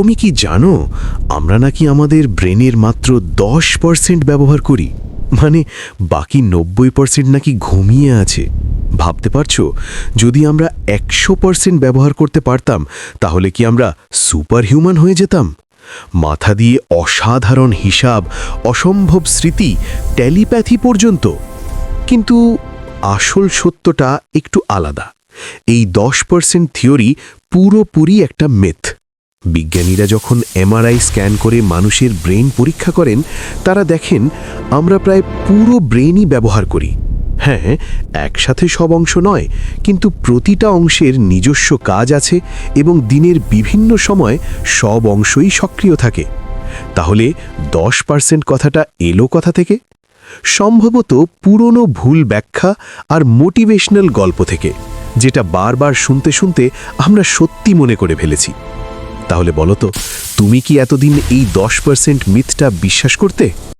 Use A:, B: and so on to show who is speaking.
A: তুমি কি জানো আমরা নাকি আমাদের ব্রেনের মাত্র 10% ব্যবহার করি, মানে বাকি 90% নাকি ঘুমিয়ে আছে। ভাবতে পারছো, যদি আমরা 100% ব্যবহার করতে পারতাম তাহলে কি আমরা সুপার হিউম্যান হয়ে যেতাম? মাথা দিয়ে অসাধারণ হিসাব, অসম্ভব স্মৃতি, টেলিপ্যাথি পর্যন্ত। কিন্তু আসল সত্যটা একটু আলাদা। এই 10% থিওরি পুরোপুরি একটা মিথ। বিজ্ঞানীরা যখন এমআরআই স্ক্যান করে মানুষের ব্রেন পরীক্ষা করেন, তারা দেখেন আমরা প্রায় পুরো ব্রেনই ব্যবহার করি। হ্যাঁ, একসাথে সব অংশ নয়, কিন্তু প্রতিটা অংশের নিজস্ব কাজ আছে এবং দিনের বিভিন্ন সময় সব অংশই সক্রিয় থাকে। তাহলে 10% কথাটা এলো কথা থেকে? সম্ভবত পুরনো ভুল ব্যাখ্যা আর মোটিভেশনাল গল্প থেকে, যেটা বারবার শুনতে শুনতে আমরা সত্যি মনে করে ফেলেছি। তাহলে বলো তো, তুমি কি এতদিন এই 10% মিথটা বিশ্বাস করতে?